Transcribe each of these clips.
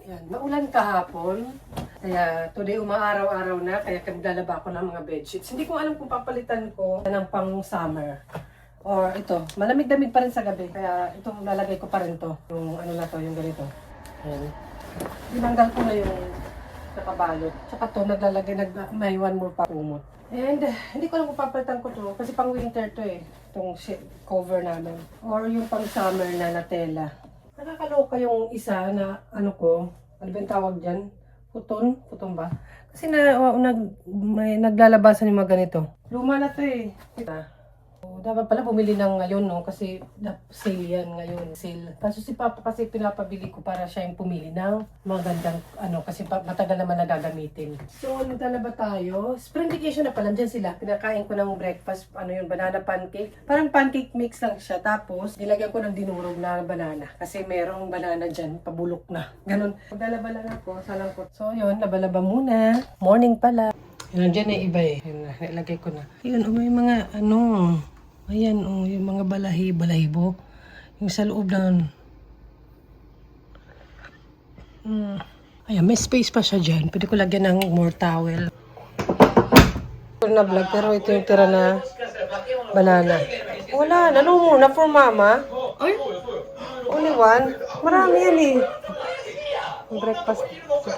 Yan, maulan kahapon. Kaya today umaaraw-araw na, kaya naglalaba ko ng mga bedsheets. Hindi ko alam kung papalitan ko ng pang summer. Or ito, malamig-damig pa rin sa gabi. Kaya itong lalagay ko pa rin to. Yung ano na to, yung ganito. Ayan. Tinanggal ko na yung nakabalot. Tsaka to, may one more pa kumot. And hindi ko alam kung papalitan ko to. Kasi pang winter to eh. Itong cover namin. Or yung pang summer na tela. Nakakaloka yung isa na ano ko, ano ba yung tawag dyan? Futon? Futon ba? Kasi may naglalabasan yung mga ganito. Luma na to eh. Dapat pala bumili ng ngayon, no? Kasi sale yan ngayon. Sale. Kaso si Papa kasi pinapabili ko para siya yung pumili ng magandang ano. Kasi matagal naman nagagamitin. So, naglalaba tayo. Spring vacation na pala. Diyan sila. Pinakain ko ng breakfast. Ano yun? Banana pancake. Parang pancake mix lang siya. Tapos, nilagyan ko ng dinurog na banana. Kasi merong banana dyan. Pabulok na. Ganon. Maglalaba lang ako. Salang ko. So, yun. Laba-laba muna. Morning pala. Yun, dyan na iba eh. Yun na. Nilagay ko na. Yun, may mga ano. Ayan, yung mga balahibo. Yung sa loob ng... Ayan, may space pa siya dyan. Pwede ko lagyan ng more towel. Ito na vlog, pero ito yung tira na banana. Wala, ano muna for mama? Ay, only one? Marami yan eh. Breakfast.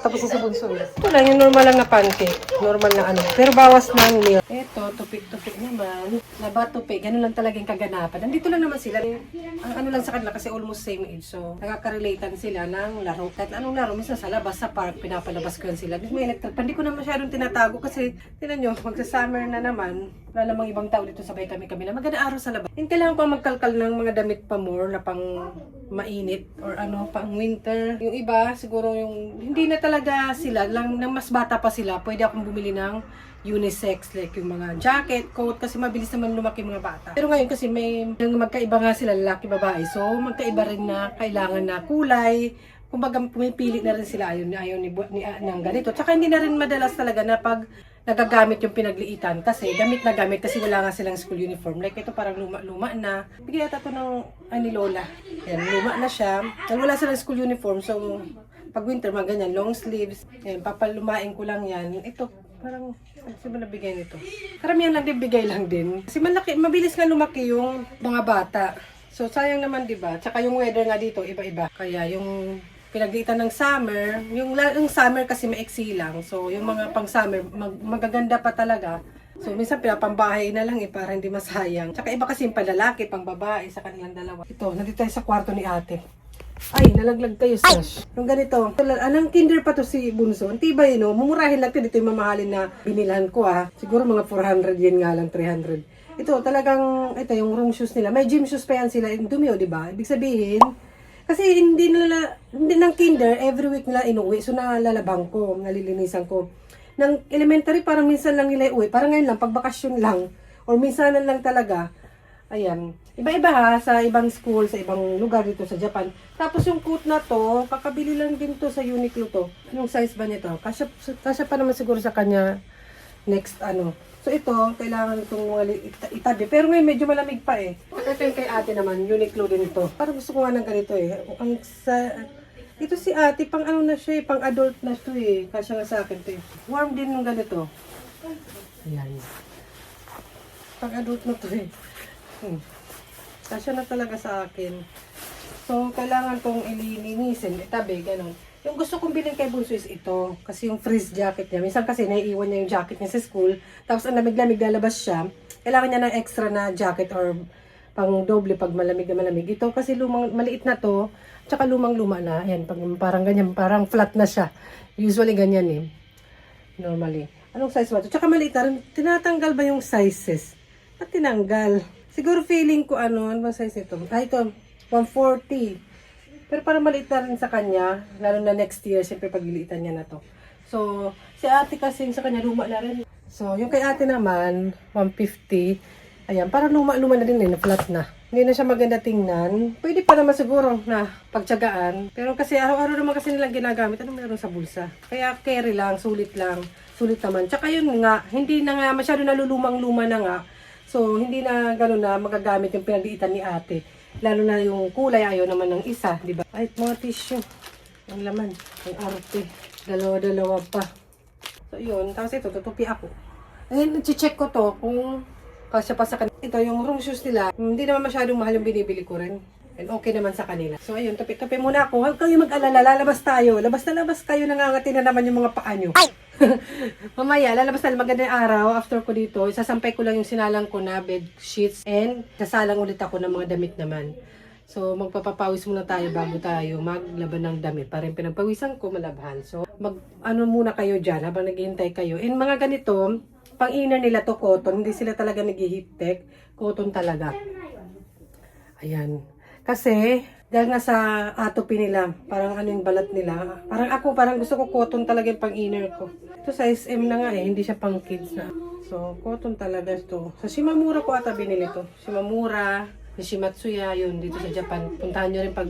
Tapos sa bunso. Ito lang, yung normal lang na pancake. Normal na ano. Pero bawas ng milk. Ito, tupik-tupik naman. Laba tupik. Ganun lang talaga yung kaganapan. Nandito lang naman sila. Ang ano lang sa kanila kasi almost same age. So, nakaka-relatean sila ng laro. Kahit anong laro, minsan sa labas, sa park, pinapalabas ko yan sila. May electric pan. Hindi ko na masyadong tinatago kasi, tinan nyo, magsa-summer na naman. Wala namang ibang tao dito, sabay kami na maganda araw sa labas. Yung kailangan ko magkalkal ng mga damit pa more na pang mainit or ano, pang winter. Yung iba, siguro yung hindi na talaga sila, lang nang mas bata pa sila, pwede akong bumili ng unisex, like yung mga jacket, coat, kasi mabilis naman lumaki mga bata. Pero ngayon kasi may magkaiba nga sila, lalaki, babae, so magkaiba rin na kailangan na kulay. Kumbaga pumipili na rin sila, ayaw ng ganito. Tsaka hindi na rin madalas talaga na pag nagagamit yung pinagliitan kasi gamit na gamit kasi wala nga silang school uniform. Like ito parang luma na. Bigyan yata ito ng ni Lola. Yan, luma na siya. Wala silang school uniform, so pag winter mga ganyan, long sleeves. Yan, papalumain ko lang yan. Ito parang kasi mo nabigay nito. Karamihan lang din, bigay lang din. Kasi mabilis nga lumaki yung mga bata. So sayang naman 'di ba? Tsaka yung weather nga dito iba-iba. Kaya yung pinaglitan ng summer, yung summer kasi maiksi lang. So, yung mga pang summer, magaganda pa talaga. So, minsan pinapambahay na lang para hindi masayang. Tsaka iba kasi yung palalaki, pang babae sa kanilang dalawa. Ito, nandito tayo sa kwarto ni ate. Ay, nalaglag tayo, Sash. Yung ganito, anong kinder pa to si Bunso? Ang tibay, no? Mumurahin lang ito yung mamahalin na binilhan ko, ha. Siguro mga 400 yen nga lang, 300. Ito, talagang, ito yung room shoes nila. May gym shoes pa yan sila. Dumi, di ba? Ibig sabihin, kasi hindi ng kinder, every week nila inuwi. So, nalalabang ko, nalilinisan ko. Ng elementary, parang minsan lang nila iuwi. Parang ngayon lang, pag bakasyon lang. Or minsanan lang talaga. Ayan. Iba-iba ha, sa ibang school, sa ibang lugar dito sa Japan. Tapos yung coat na to, kakabili lang din to sa Uniqlo to. Anong size ba nito? Kasya pa naman siguro sa kanya next ano. So ito, kailangan itong itabi. Pero ngayon medyo malamig pa eh. Ito yung kay ate naman, Uniqlo din ito. Parang gusto ko nga ng ganito eh. Ito si ate, pang ano na siya eh, pang adult na ito eh. Kasya nga sa akin ito eh. Warm din ng ganito. Ayan. Pang adult na ito eh. Kasya na talaga sa akin. So, kailangan itong ililinisin, itabi, ganun. Yung gusto kong bilhin kay Bunso is ito. Kasi yung freeze jacket niya. Minsan kasi naiiwan niya yung jacket niya sa school. Tapos ang lamig-lamig lalabas siya. Kailangan niya ng extra na jacket or pang doble pag malamig na malamig. Ito kasi maliit na to. Tsaka lumang-luma na. Ayan, parang ganyan. Parang flat na siya. Usually ganyan eh. Normally. Anong size ba ito? Tsaka maliit na rin. Tinatanggal ba yung sizes? At tinanggal. Siguro feeling ko ano ba size ito? Ito. 140. Pero parang maliit na rin sa kanya, lalo na next year, siyempre pagliliitan niya na to. So, si ate kasi sa kanya luma na rin. So, yung kay ate naman, 150. Ayan, parang luma-luma na rin na flat na. Hindi na siya maganda tingnan. Pwede pa naman siguro na pagtyagaan. Pero kasi araw-araw naman kasi nilang ginagamit. Ano meron sa bulsa? Kaya carry lang, sulit lang. Sulit naman. Tsaka yun nga, hindi na nga, masyado nalulumang-luma na nga. So, hindi na gano'n na magagamit yung pinagliitan ni ate. Lalo na yung kulay, ayaw naman ng isa, di ba? Ay, mga tissue. Ang laman. Ang arte. Dalawa-dalawa pa. So, yun. Tapos ito, tutupi ako. And, check ko to kung kasya pa sa kanila. Ito, yung room shoes nila, hindi naman masyadong mahal yung binibili ko rin. And okay naman sa kanila. So, ayun, tupi-tupi muna ako. Huwag kayo mag-alala, lalabas tayo. Labas na labas kayo, nangangati na naman yung mga paa nyo. Mamaya, lalabas na magandang araw. After ko dito, isasampay ko lang yung sinalang ko na bed sheets and sasalang ulit ako ng mga damit naman. So, magpapapawis muna tayo bago tayo maglaban ng damit. Para yung pinagpawisan ko, malabhan. So, ano muna kayo dyan habang naghihintay kayo. And mga ganito, pang inner nila to cotton. Hindi sila talaga nag-heat tech. Cotton talaga. Ayan. Kasi, dahil nga sa atopy nila, parang ano yung balat nila. Parang gusto ko cotton talaga yung pang inner ko. Ito size M na nga eh, hindi siya pang kids na. So, cotton talaga ito. Sa Shimamura ko ata binili to. Shimamura, Shimatsuya, yun, dito sa Japan. Puntahan nyo rin pag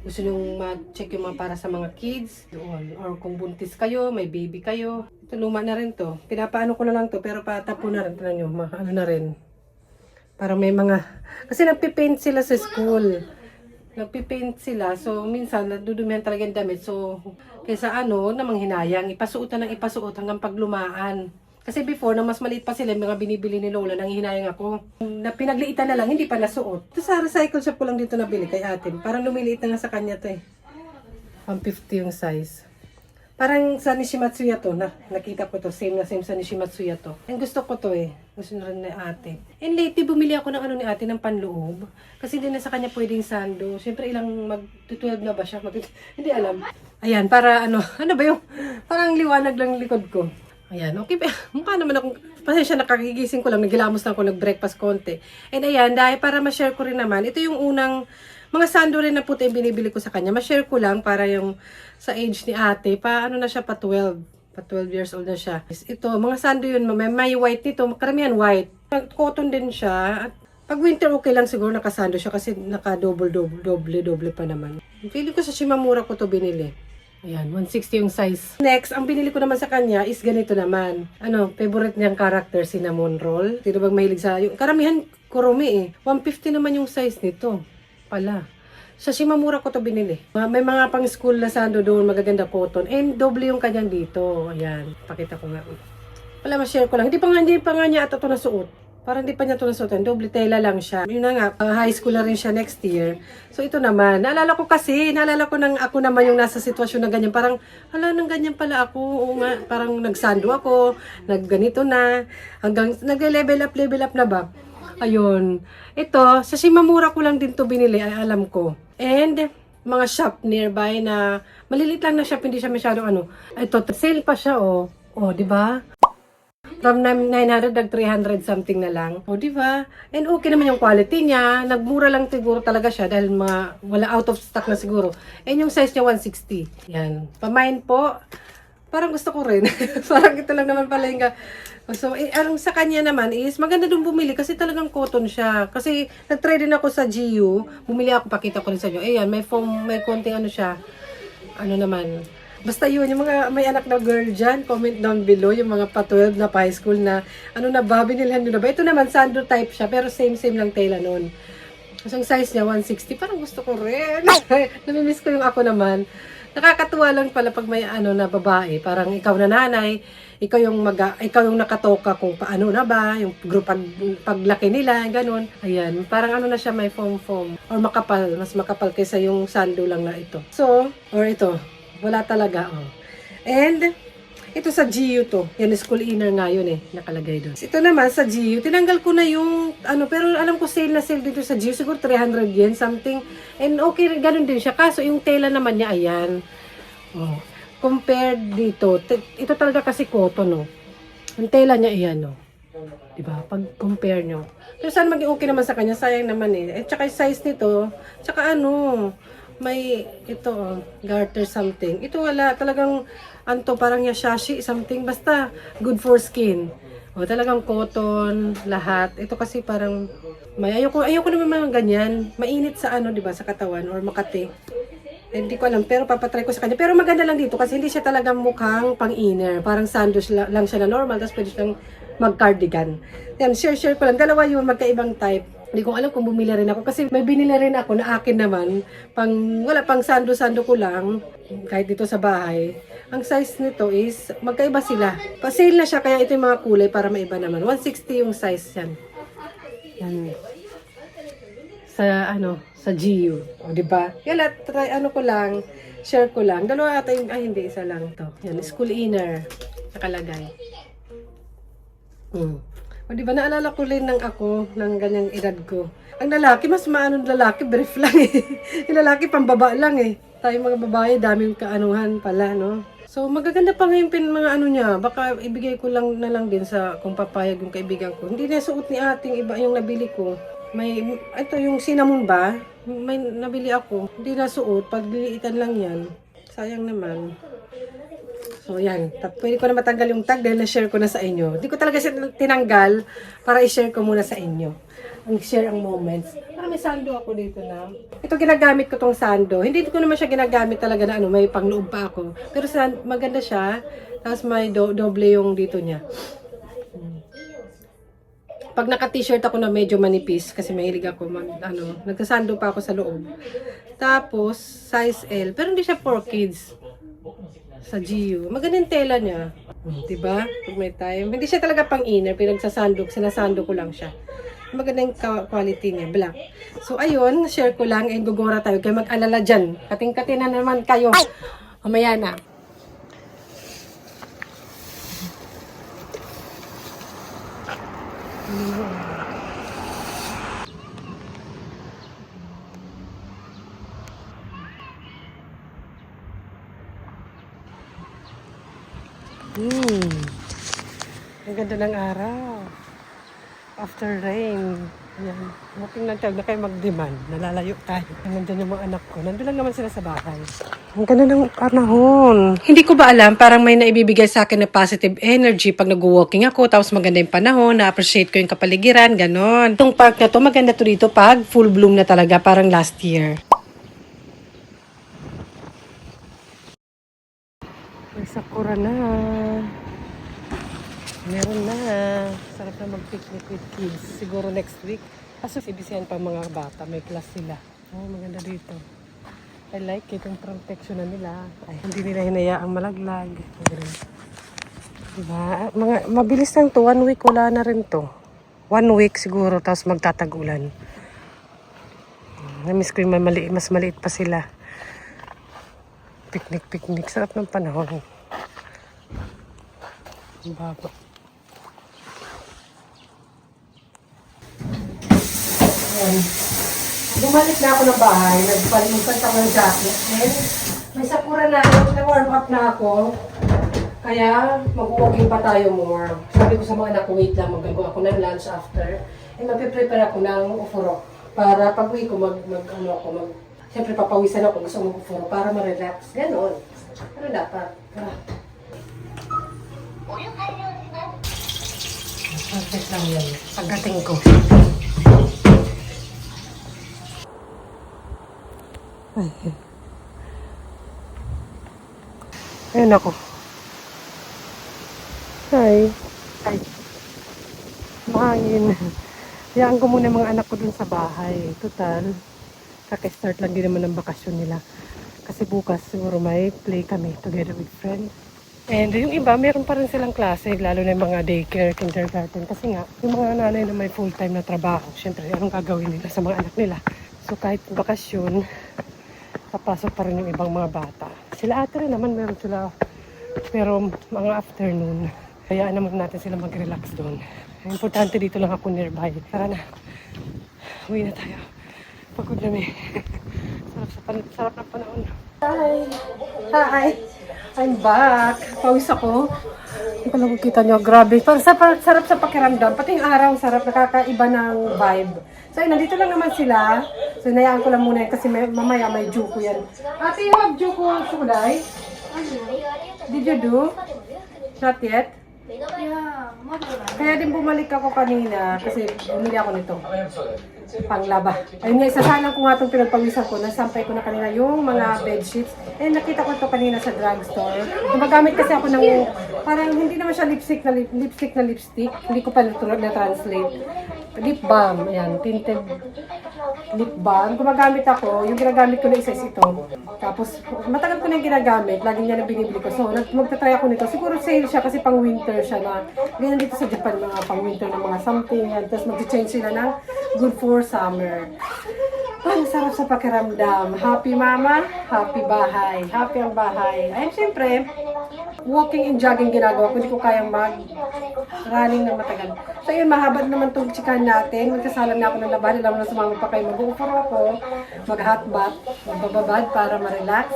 gusto nyo ma-check yung mga para sa mga kids. Doon. Or kung buntis kayo, may baby kayo. Ito, luma na rin to. Pinapaano ko na lang to, pero patapo na rin. Tignan nyo, ano na rin. Para may mga... Kasi nagpipaint sila sa school. Nagpipaint sila. So, minsan, nadudumihan talaga yung damit. So, kaysa namang hinayang, ipasuotan ng ipasuot hanggang paglumaan. Kasi before, na mas maliit pa sila, yung mga binibili ni Lola, nang hinayang ako. Na pinagliitan na lang, hindi pa nasuot. Ito sa recycle shop ko lang dito nabili kay atin. Parang lumiliit na nga sa kanya to eh. 150 yung size. Parang sa Nishimatsuya to, nakita ko to, same sa Nishimatsuya to. And gusto ko to eh. Gusto na rin ni ate. And lately, bumili ako ng ni ate ng panloob. Kasi hindi na sa kanya pwedeng sando. Siyempre ilang mag-12 na ba siya? Hindi alam. Ayan, para ano ba yung, parang liwanag lang likod ko. Ayan, okay ba? Mukha naman akong, pasensya nakagigising ko lang, naghilamos lang ako, nag-breakfast konti. And ayan, dahil para ma-share ko rin naman, ito yung unang, mga sando rin na puti yung binibili ko sa kanya. Ma-share ko lang para yung sa age ni ate, na siya, pa 12 years old na siya. Ito, mga sando yun, may white nito, karamihan white. Cotton din siya. At pag winter, okay lang siguro nakasando siya kasi naka-double pa naman. Pili ko sa Shimamura ko to binili. Ayan, 160 yung size. Next, ang binili ko naman sa kanya is ganito naman. Favorite niyang character, cinnamon roll. Sino bang mahilig sa, yung karamihan kurumi eh. 150 naman yung size nito. Pala. Sa Shimamura ko to binili. May mga pang school na sando doon, magaganda cotton. And doble yung kanyang dito. Ayan, pakita ko nga. Wala, ma-share ko lang. Hindi pa nga niya ata ito nasuot. Parang hindi pa niya ito nasuotan. Doble tela lang siya. Yun na nga, high school na rin siya next year. So ito naman, naalala ko nang ako naman yung nasa sitwasyon na ganyan. Parang, nang ganyan pala ako. Oo nga, parang nagsando ako, nagganito na, hanggang nag-level up na ba? Ayun. Ito, sa Shimamura ko lang din to binili, ay alam ko. And, mga shop nearby na, malilit lang na shop, hindi siya masyadong Ito, sale pa siya, oh. Oh, di ba? From 900 300 something na lang. O, di ba? And okay naman yung quality niya. Nagmura lang siguro talaga siya dahil wala out of stock na siguro. And yung size niya 160. Yan. Pamain po. Parang gusto ko rin. Parang ito lang naman pala yung so, ang sa kanya naman is maganda dun bumili kasi talagang cotton siya. Kasi nag-try din ako sa GU. Bumili ako, pakita ko rin sa inyo. Ayan, may foam, may konting siya. Naman. Basta yun, yung mga may anak na girl dyan, comment down below, yung mga pa-12 na pa-high school na, binilhan nyo na ba? Ito naman, sando type siya, pero same lang tela nun. So, ang size niya, 160, parang gusto ko rin. Namimiss ko yung ako naman. Nakakatuwa lang pala pag may na babae, parang ikaw na nanay, ikaw yung nakatoka kung paano na ba, yung group paglaki nila, ganun. Ayan, parang na siya, may foam, or makapal, mas makapal kaysa yung sando lang na ito. So, or ito, wala talaga, oh. And, ito sa GU to. Yan, school inner nga yun eh, nakalagay doon. Ito naman sa GU, tinanggal ko na yung, pero alam ko sale dito sa GU, siguro 300 yen, something. And okay, ganun din siya. Kaso yung tela naman niya, ayan. Oh. Compared dito, ito talaga kasi cotton, oh. Yung tela niya, ayan, oh. Diba? Pag compare nyo. Pero saan maging okay naman sa kanya, sayang naman eh. At saka yung size nito, tsaka may garter something. Ito wala, talagang parang yashashi something, basta good for skin. O talagang cotton, lahat. Ito kasi parang ayoko naman mga ganyan. Mainit sa di ba, sa katawan or makati. Hindi ko alam, pero papatry ko sa kanya. Pero maganda lang dito kasi hindi siya talagang mukhang pang-inner. Parang sandals lang siya na normal, tapos pwede siyang mag-cardigan. Yan, share ko lang. Dalawa yun, magkaibang type. Hindi ko alam kung bumili rin ako kasi may binili rin ako na akin naman. Wala pang sando-sando ko lang kahit dito sa bahay. Ang size nito is magkaiba sila. Pa-sale na siya kaya ito yung mga kulay para maiba naman. 160 yung size yan. Yan. Sa GU. O, diba? Yala, ko lang, share ko lang. Dalawa ata yung, hindi, isa lang to. Yan, school inner. Nakalagay. O, diba, naalala ko rin ng ako, ng ganyang edad ko. Ang lalaki, mas maanong lalaki, brief lang eh. Yung lalaki, pambaba lang eh. Tayo mga babae, daming kaanuhan pala, no? So, magaganda pa ngayon mga ano niya. Baka ibigay ko lang na lang din sa kung papayag yung kaibigan ko. Hindi na suot ni ating iba yung nabili ko. Ito yung cinnamon ba? May nabili ako. Hindi na suot. Pagliliitan lang yan. Sayang naman. So, yan. Pwede ko na matanggal yung tag dahil na-share ko na sa inyo. Hindi ko talaga siya tinanggal para i-share ko muna sa inyo. Ang share ang moments. Parang may sando ako dito na. Ito ginagamit ko tong sando. Hindi ko naman siya ginagamit talaga na may pangloob pa ako. Pero maganda siya. Tapos may doble yung dito niya. Pag naka-t-shirt ako na medyo manipis, kasi mahilig ako, nagkasando pa ako sa loob. Tapos, size L. Pero hindi siya for kids. Sa GU. Magandang tela niya. Diba? Pag may time. Hindi siya talaga pang inner. Sinasando ko lang siya. Magandang quality niya. Black. So, ayun. Share ko lang. And gugora tayo. Kaya mag-alala dyan. Kating-kating na naman kayo. Mamaya na. Ang ganda ng araw. After rain. Yan. Tingnan tayo na kayo mag-demand. Nalalayo tayo. Nandun yung mga anak ko. Nandun lang naman sila sa bahay. Ang ganda ng panahon. Hindi ko ba alam, parang may naibibigay sa akin na positive energy pag nag-walking ako. Tapos maganda yung panahon. Na-appreciate ko yung kapaligiran. Ganon. Itong park na to, maganda to dito pag full bloom na talaga. Parang last year. May sakura na. Meron na. Sarap na mag-picnic with kids. Siguro next week. Kaso ibisihan pa mga bata. May class sila. Oh, maganda dito. I like it. Yung protection na nila. Ay, hindi nila hinayaang malaglag. Diba? Mabilis lang to. 1 week wala na rin to. 1 week siguro. Tapos magtatag-ulan. Namiss ko yung mas maliit pa sila. Picnic. Sarap ng panahon. Ang baba. Bumalik na ako ng bahay, nagpalimutan ako ng jacket. And may sakura na, na-warm up na ako. Kaya mag-walking pa tayo more. Sabi ko sa mga anak ko, wait lang, magagawa ako ng lunch after. And magpiprepare ako ng ufuro. Para pag uwi ko, siyempre papawisan ako, gusto mag-ufuro para ma-relax. Ganon. Pero dapat. Perfect lang yan. Pagdating ko. Ayun ako. Hi. Mahangin. Hayaan ko muna mga anak ko dun sa bahay. Total. Kaka-start lang din naman ng bakasyon nila. Kasi bukas siguro may play kami together with friends. And yung iba, meron pa rin silang klase. Lalo na yung mga daycare, kindergarten. Kasi nga, yung mga nanay na may full-time na trabaho. Siyempre, anong gagawin nila sa mga anak nila? So kahit bakasyon, papasok pa rin yung ibang mga bata. Sila ate rin naman, meron sila. Pero mga afternoon, hayaan naman natin sila mag-relax doon. Importante dito lang ako nearby. Tara na. Uwi na tayo. Pagod na may. Sarap na panahon. Hi! I'm back. Pawis ako. Hindi ko lang kita nyo. Grabe. Sarap sa pakiramdam. Pati yung araw, sarap. Nakakaiba ng vibe. So, nandito lang naman sila. So, inayaan ko lang muna yan kasi mamaya may juko yan. Ate, you have juko sulay? Did you do? Not yet? Kaya din bumalik ako kanina kasi bumili ako nito. panglaba. Ayun nga, isasalang ko nga itong pinagpawisan ko. Nasampay ko na kanina yung mga bedsheets. Eh, nakita ko ito kanina sa drugstore. Gumagamit kasi ako ng, parang hindi naman siya lipstick na lipstick. Hindi ko pa na-translate. Lip balm, ayan, tinted lip balm. Gumagamit ako, yung ginagamit ko na isa is ito. Tapos, matagal ko na yung ginagamit. Lagi niya na binibili ko. So, magta-try ako nito. Siguro sale siya kasi pang winter siya na. Ganyan dito sa Japan, mga pang winter ng mga something. Yan. Tapos, mag-change sila ng good for summer. Ang sarap sa pakiramdam. Happy mama, happy bahay. Happy ang bahay. Ayun, syempre, walking and jogging ginagawa ko. Hindi ko kayang mag-running ng matagal. So yun, mahaba naman itong chikan natin. Magkasalan na ako ng laban. Alam mo na sumama pa kayo. Mag-uupuro ako. Mag-hot bath. Magbababad para ma-relax.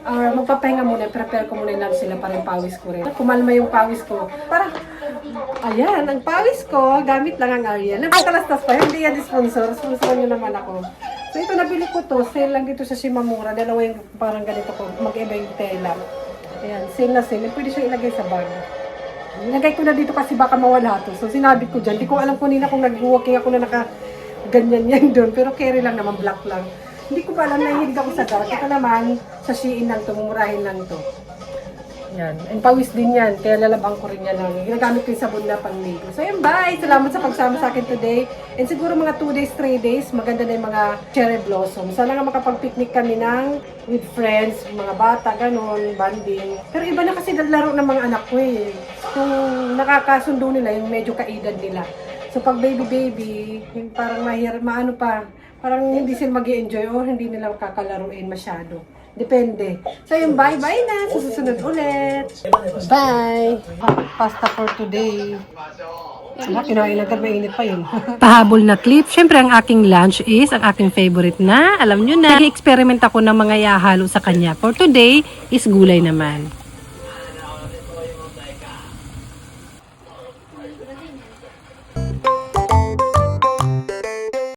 Or magpapahinga muna. Prepare ko muna yung lunch sila para yung pawis ko rin. Kumalma yung pawis ko. Parang, ayan, ang pawis ko, gamit lang ang Ariel. Nagpatalastas pa. Hindi yan sponsor. Sponsor nyo naman ako. So ito, nabili ko to. Sale lang dito sa Shimamura. Dalawa yung parang ganito ko. Mag-iba yung tela. Ayan, sale na sale. Pwede siya ilagay sa bag. Nilagay ko na dito kasi baka mawala to. So sinabit ko dyan. Di ko alam kanina kung nag-walking ako na naka-ganyan yan doon. Pero carry lang naman, black lang. Hindi ko pa alam, nahihilig ako sa dark. Ito naman, sa Shein lang to. Mumurahin lang to. Yan. And pawis din yan. Kaya lalabang ko rin yan lang. Ginagamit ko yung sabon na pangligo. So yun, bye! Salamat sa pagsama sa akin today. And siguro mga 2 days, 3 days, maganda na yung mga cherry blossom. Sana nga makapag-picnic kami with friends, mga bata, ganon, banding. Pero iba na kasi laro ng mga anak ko eh. Kung nakakasundo nila, yung medyo kaedad nila. So pag baby, yung parang maano pa, parang hindi sila mag-i-enjoy or hindi nila kakalaruin masyado. Depende. So yung bye-bye na. Susunod ulit. Bye! Pasta for today. Kinain agad, mainit pa yun. Pahabol na clip. Siyempre, ang aking lunch is ang aking favorite na. Alam nyo na, nag-experiment ako ng mga ihahalo sa kanya. For today is gulay naman.